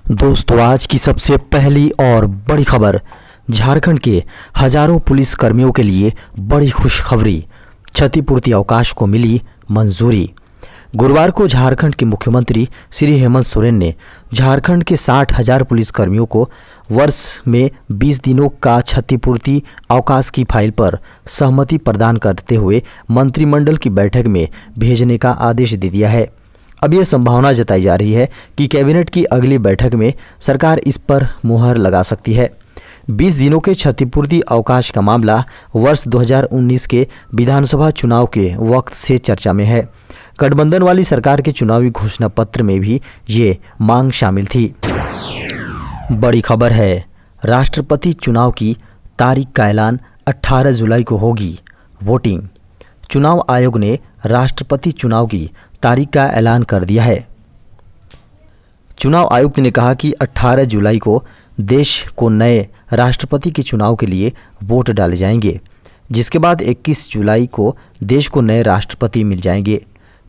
दोस्तों, आज की सबसे पहली और बड़ी खबर। झारखंड के हजारों पुलिस कर्मियों के लिए बड़ी खुशखबरी। क्षतिपूर्ति अवकाश को मिली मंजूरी। गुरुवार को झारखंड के मुख्यमंत्री श्री हेमंत सोरेन ने झारखंड के 60,000 पुलिस कर्मियों को वर्ष में 20 दिनों का क्षतिपूर्ति अवकाश की फाइल पर सहमति प्रदान करते हुए मंत्रिमंडल की बैठक में भेजने का आदेश दे दिया है। अब यह संभावना जताई जा रही है कि कैबिनेट की अगली बैठक में सरकार इस पर मुहर लगा सकती है। 20 दिनों के क्षतिपूर्ति अवकाश का मामला वर्ष 2019 के विधानसभा चुनाव के वक्त से चर्चा में है। गठबंधन वाली सरकार के चुनावी घोषणा पत्र में भी ये मांग शामिल थी। बड़ी खबर है, राष्ट्रपति चुनाव की तारीख का ऐलान 18 जुलाई को होगी वोटिंग। चुनाव आयोग ने राष्ट्रपति चुनाव की तारीख का ऐलान कर दिया है। चुनाव आयुक्त ने कहा कि 18 जुलाई को देश को नए राष्ट्रपति के चुनाव के लिए वोट डाले जाएंगे, जिसके बाद 21 जुलाई को देश को नए राष्ट्रपति मिल जाएंगे।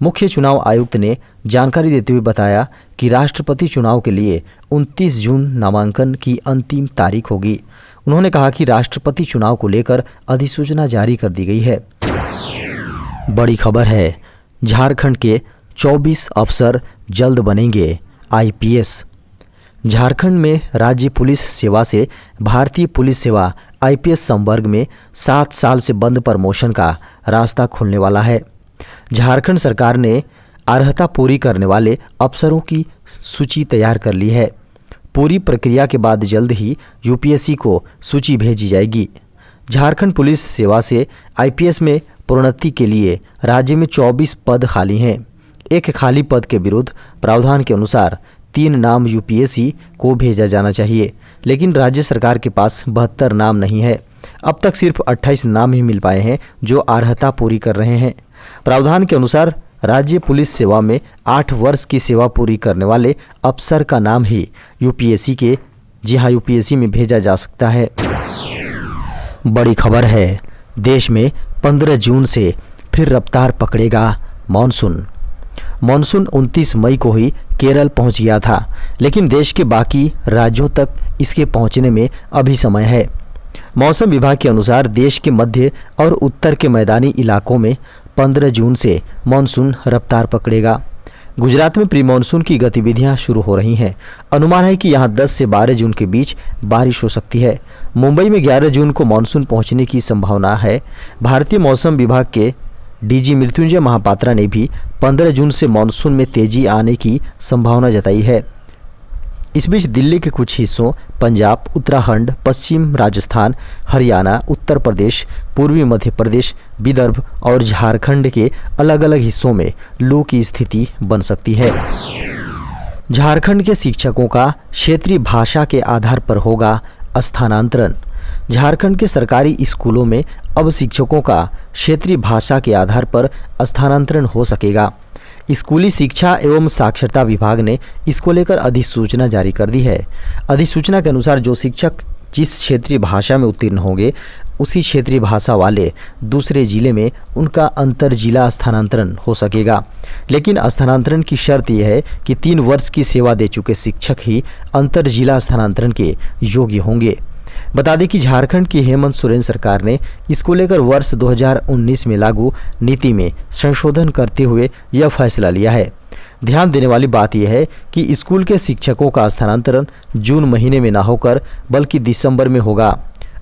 मुख्य चुनाव आयुक्त ने जानकारी देते हुए बताया कि राष्ट्रपति चुनाव के लिए 29 जून नामांकन की अंतिम तारीख होगी। उन्होंने कहा कि राष्ट्रपति चुनाव को लेकर अधिसूचना जारी कर दी गई है। बड़ी खबर है, झारखंड के 24 अफसर जल्द बनेंगे आईपीएस। झारखंड में राज्य पुलिस सेवा से भारतीय पुलिस सेवा आईपीएस संवर्ग में 7 साल से बंद प्रमोशन का रास्ता खुलने वाला है। झारखंड सरकार ने अर्हता पूरी करने वाले अफसरों की सूची तैयार कर ली है। पूरी प्रक्रिया के बाद जल्द ही यूपीएससी को सूची भेजी जाएगी। झारखंड पुलिस सेवा से आईपीएस में प्रोन्नति के लिए राज्य में 24 पद खाली हैं। एक खाली पद के विरुद्ध प्रावधान के अनुसार 3 नाम यूपीएससी को भेजा जाना चाहिए, लेकिन राज्य सरकार के पास 72 नाम नहीं है। अब तक सिर्फ 28 नाम ही मिल पाए हैं जो अर्हता पूरी कर रहे हैं। प्रावधान के अनुसार राज्य पुलिस सेवा में 8 वर्ष की सेवा पूरी करने वाले अफसर का नाम ही यूपीएससी में भेजा जा सकता है। बड़ी खबर है, देश में 15 जून से फिर रफ्तार पकड़ेगा मानसून। मानसून 29 मई को ही केरल पहुंच गया था, लेकिन देश के बाकी राज्यों तक इसके पहुंचने में अभी समय है। मौसम विभाग के अनुसार देश के मध्य और उत्तर के मैदानी इलाकों में 15 जून से मानसून रफ्तार पकड़ेगा। गुजरात में प्री मानसून की गतिविधियां शुरू हो रही हैं। अनुमान है कि यहां 10 से 12 जून के बीच बारिश हो सकती है। मुंबई में 11 जून को मानसून पहुंचने की संभावना है। भारतीय मौसम विभाग के डीजी मृत्युंजय महापात्रा ने भी 15 जून से मानसून में तेजी आने की संभावना जताई है। इस बीच दिल्ली के कुछ हिस्सों, पंजाब, उत्तराखंड, पश्चिम राजस्थान, हरियाणा, उत्तर प्रदेश, पूर्वी मध्य प्रदेश, विदर्भ और झारखंड के अलग अलग हिस्सों में लू की स्थिति बन सकती है। झारखंड के शिक्षकों का क्षेत्रीय भाषा के आधार पर होगा स्थानांतरण। झारखंड के सरकारी स्कूलों में अब शिक्षकों का क्षेत्रीय भाषा के आधार पर स्थानांतरण हो सकेगा। स्कूली शिक्षा एवं साक्षरता विभाग ने इसको लेकर अधिसूचना जारी कर दी है। अधिसूचना के अनुसार जो शिक्षक जिस क्षेत्रीय भाषा में उत्तीर्ण होंगे, उसी क्षेत्रीय भाषा वाले दूसरे जिले में उनका अंतर जिला स्थानांतरण हो सकेगा। लेकिन स्थानांतरण की शर्त यह है कि 3 वर्ष की सेवा दे चुके शिक्षक ही अंतर जिला स्थानांतरण के योग्य होंगे। बता दें कि झारखंड की हेमंत सोरेन सरकार ने इसको लेकर वर्ष 2019 में लागू नीति में संशोधन करते हुए यह फैसला लिया है। ध्यान देने वाली बात यह है कि स्कूल के शिक्षकों का स्थानांतरण जून महीने में न होकर बल्कि दिसंबर में होगा।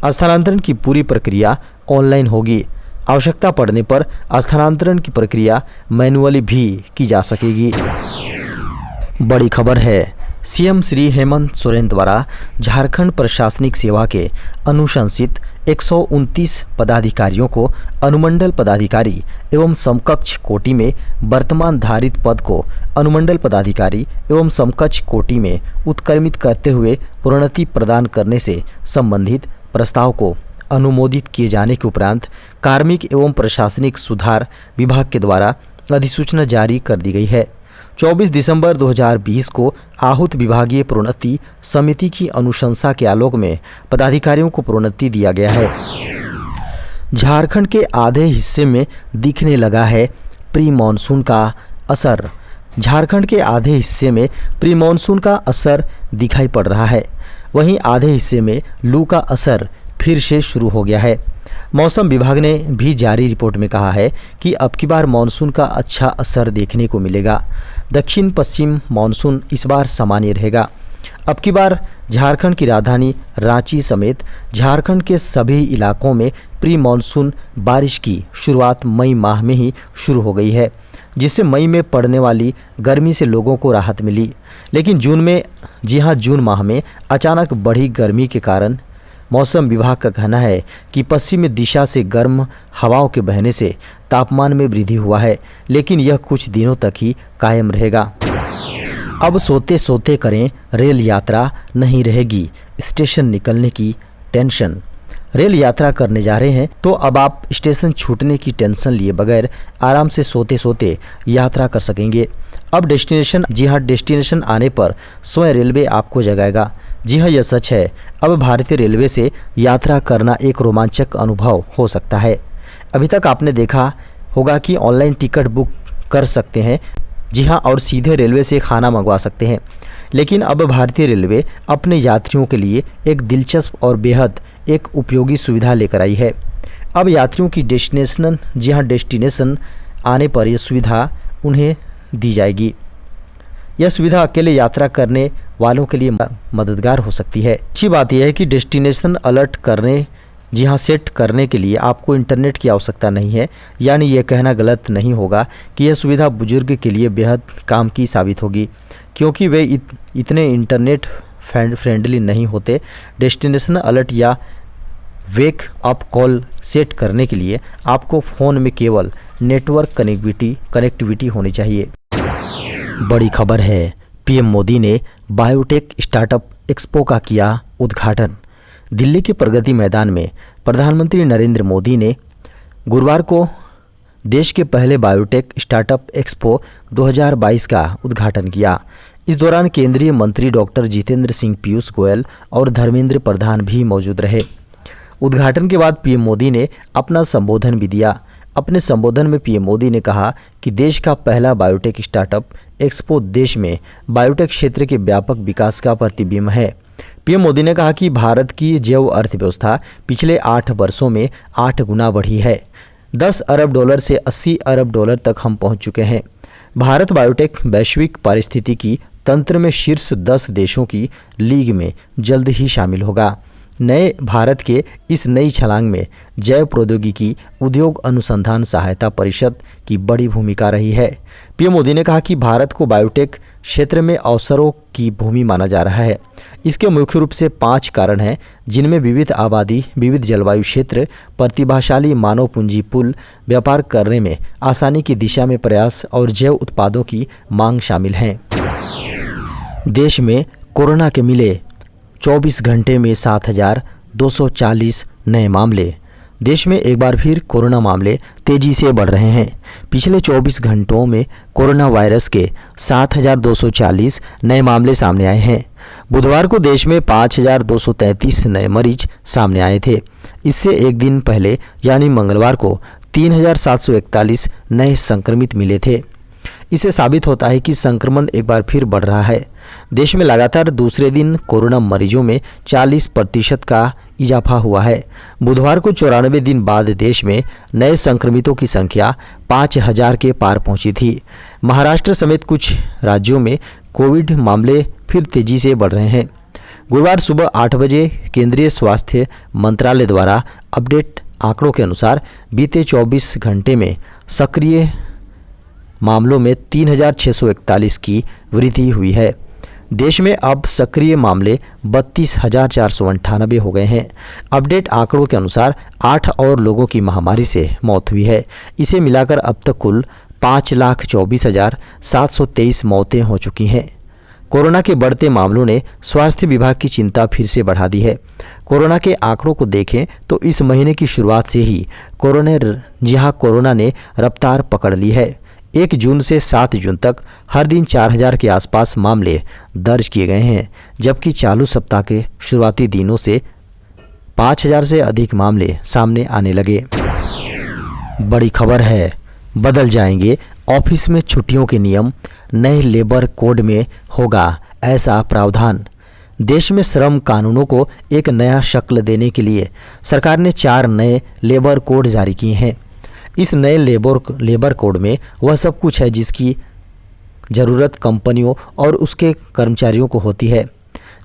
स्थानांतरण की पूरी प्रक्रिया ऑनलाइन होगी। आवश्यकता पड़ने पर स्थानांतरण की प्रक्रिया मैनुअली भी की जा सकेगी। बड़ी खबर है, सीएम श्री हेमंत सोरेन द्वारा झारखंड प्रशासनिक सेवा के अनुशंसित 129 पदाधिकारियों को अनुमंडल पदाधिकारी एवं समकक्ष कोटि में वर्तमान धारित पद को अनुमंडल पदाधिकारी एवं समकक्ष कोटि में उत्क्रमित करते हुए प्रोन्नति प्रदान करने से संबंधित प्रस्ताव को अनुमोदित किए जाने के उपरांत कार्मिक एवं प्रशासनिक सुधार विभाग के द्वारा अधिसूचना जारी कर दी गई है। 24 दिसंबर 2020 को आहूत विभागीय प्रोन्नति समिति की अनुशंसा के आलोक में पदाधिकारियों को प्रोन्नति दिया गया है। झारखंड के आधे हिस्से में दिखने लगा है प्री मानसून का असर। झारखंड के आधे हिस्से में प्री मानसून का असर दिखाई पड़ रहा है, वहीं आधे हिस्से में लू का असर फिर से शुरू हो गया है। मौसम विभाग ने भी जारी रिपोर्ट में कहा है कि अब की बार मानसून का अच्छा असर देखने को मिलेगा। दक्षिण पश्चिम मानसून इस बार सामान्य रहेगा। अब की बार झारखंड की राजधानी रांची समेत झारखंड के सभी इलाकों में प्री मानसून बारिश की शुरुआत मई माह में ही शुरू हो गई है, जिससे मई में पड़ने वाली गर्मी से लोगों को राहत मिली। लेकिन जून माह में अचानक बढ़ी गर्मी के कारण मौसम विभाग का कहना है कि पश्चिमी दिशा से गर्म हवाओं के बहने से तापमान में वृद्धि हुआ है, लेकिन यह कुछ दिनों तक ही कायम रहेगा। अब सोते सोते करें रेल यात्रा, नहीं रहेगी स्टेशन निकलने की टेंशन। रेल यात्रा करने जा रहे हैं तो अब आप स्टेशन छूटने की टेंशन लिए बगैर आराम से सोते सोते यात्रा कर सकेंगे। अब डेस्टिनेशन आने पर स्वयं रेलवे आपको जगाएगा। जी हाँ, यह सच है। अब भारतीय रेलवे से यात्रा करना एक रोमांचक अनुभव हो सकता है। अभी तक आपने देखा होगा कि ऑनलाइन टिकट बुक कर सकते हैं, जी हाँ, और सीधे रेलवे से खाना मंगवा सकते हैं। लेकिन अब भारतीय रेलवे अपने यात्रियों के लिए एक दिलचस्प और बेहद एक उपयोगी सुविधा लेकर आई है। अब यात्रियों की डेस्टिनेशन आने पर यह सुविधा उन्हें दी जाएगी। यह सुविधा अकेले यात्रा करने वालों के लिए मददगार हो सकती है। अच्छी बात यह है कि डेस्टिनेशन अलर्ट सेट करने के लिए आपको इंटरनेट की आवश्यकता नहीं है। यानी यह कहना गलत नहीं होगा कि यह सुविधा बुजुर्ग के लिए बेहद काम की साबित होगी, क्योंकि वे इतने इंटरनेट फ्रेंडली नहीं होते। डेस्टिनेशन अलर्ट या वेक अप कॉल सेट करने के लिए आपको फ़ोन में केवल नेटवर्क कनेक्टिविटी होनी चाहिए। बड़ी खबर है, पीएम मोदी ने बायोटेक स्टार्टअप एक्सपो का किया उद्घाटन। दिल्ली के प्रगति मैदान में प्रधानमंत्री नरेंद्र मोदी ने गुरुवार को देश के पहले बायोटेक स्टार्टअप एक्सपो 2022 का उद्घाटन किया। इस दौरान केंद्रीय मंत्री डॉक्टर जितेंद्र सिंह, पीयूष गोयल और धर्मेंद्र प्रधान भी मौजूद रहे। उद्घाटन के बाद पीएम मोदी ने अपना संबोधन भी दिया। अपने संबोधन में पीएम मोदी ने कहा कि देश का पहला बायोटेक स्टार्टअप एक्सपो देश में बायोटेक क्षेत्र के व्यापक विकास का प्रतिबिंब है। पीएम मोदी ने कहा कि भारत की जैव अर्थव्यवस्था पिछले 8 वर्षों में 8 गुना बढ़ी है। 10 अरब डॉलर से 80 अरब डॉलर तक हम पहुंच चुके हैं। भारत बायोटेक वैश्विक पारिस्थितिकी तंत्र में शीर्ष 10 देशों की लीग में जल्द ही शामिल होगा। नए भारत के इस नई छलांग में जैव प्रौद्योगिकी उद्योग अनुसंधान सहायता परिषद की बड़ी भूमिका रही है। पीएम मोदी ने कहा कि भारत को बायोटेक क्षेत्र में अवसरों की भूमि माना जा रहा है। इसके मुख्य रूप से 5 कारण हैं, जिनमें विविध आबादी, विविध जलवायु क्षेत्र, प्रतिभाशाली मानव पूंजी पूल, व्यापार करने में आसानी की दिशा में प्रयास और जैव उत्पादों की मांग शामिल हैं। देश में कोरोना के मिले 24 घंटे में 7,240 नए मामले। देश में एक बार फिर कोरोना मामले तेजी से बढ़ रहे हैं। पिछले 24 घंटों में कोरोना वायरस के 7,240 नए मामले सामने आए हैं। बुधवार को देश में 5,233 नए मरीज सामने आए थे। इससे एक दिन पहले यानी मंगलवार को 3,741 नए संक्रमित मिले थे। इससे साबित होता है कि संक्रमण एक बार फिर बढ़ रहा है। देश में लगातार दूसरे दिन कोरोना मरीजों में 40% का इजाफा हुआ है। बुधवार को 94 दिन बाद देश में नए संक्रमितों की संख्या 5,000 के पार पहुंची थी। महाराष्ट्र समेत कुछ राज्यों में कोविड मामले फिर तेजी से बढ़ रहे हैं। गुरुवार सुबह 8 बजे केंद्रीय स्वास्थ्य मंत्रालय द्वारा अपडेट आंकड़ों के अनुसार बीते 24 घंटे में सक्रिय मामलों में 3,641 की वृद्धि हुई है। देश में अब सक्रिय मामले 32,498 हो गए हैं। अपडेट आंकड़ों के अनुसार 8 और लोगों की महामारी से मौत हुई है। इसे मिलाकर अब तक कुल 5,24,723 मौतें हो चुकी हैं। कोरोना के बढ़ते मामलों ने स्वास्थ्य विभाग की चिंता फिर से बढ़ा दी है। कोरोना के आंकड़ों को देखें तो इस महीने की शुरुआत से ही कोरोना ने रफ्तार पकड़ ली है। 1 जून से 7 जून तक हर दिन 4,000 के आसपास मामले दर्ज किए गए हैं, जबकि चालू सप्ताह के शुरुआती दिनों से 5,000 से अधिक मामले सामने आने लगे। बड़ी खबर है, बदल जाएंगे ऑफिस में छुट्टियों के नियम, नए लेबर कोड में होगा ऐसा प्रावधान। देश में श्रम कानूनों को एक नया शक्ल देने के लिए सरकार ने 4 नए लेबर कोड जारी किए हैं। इस नए लेबर कोड में वह सब कुछ है जिसकी ज़रूरत कंपनियों और उसके कर्मचारियों को होती है,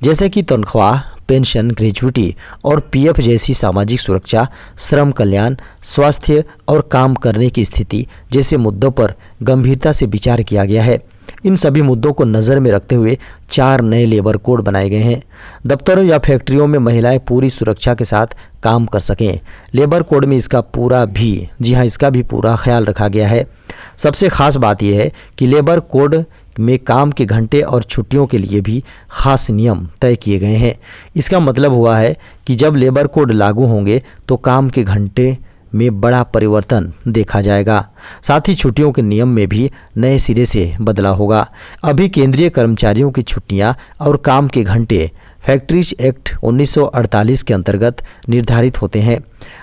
जैसे कि तनख्वाह, पेंशन, ग्रेजुइटी और पीएफ जैसी सामाजिक सुरक्षा, श्रम कल्याण, स्वास्थ्य और काम करने की स्थिति जैसे मुद्दों पर गंभीरता से विचार किया गया है। इन सभी मुद्दों को नज़र में रखते हुए 4 नए लेबर कोड बनाए गए हैं। दफ्तरों या फैक्ट्रियों में महिलाएं पूरी सुरक्षा के साथ काम कर सकें। लेबर कोड में इसका भी पूरा ख्याल रखा गया है। सबसे खास बात यह है कि लेबर कोड में काम के घंटे और छुट्टियों के लिए भी खास नियम तय किए गए हैं। इसका मतलब हुआ है कि जब लेबर कोड लागू होंगे तो काम के घंटे में बड़ा परिवर्तन देखा जाएगा। साथ ही छुट्टियों के नियम में भी नए सिरे से बदलाव होगा। अभी केंद्रीय कर्मचारियों की छुट्टियां और काम के घंटे फैक्ट्रीज एक्ट 1948 के अंतर्गत निर्धारित होते हैं।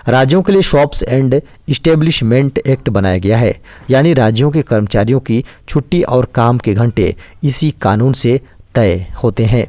राज्यों के लिए शॉप्स एंड इस्टेब्लिशमेंट एक्ट बनाया गया है, यानी राज्यों के कर्मचारियों की छुट्टी और काम के घंटे इसी कानून से तय होते हैं।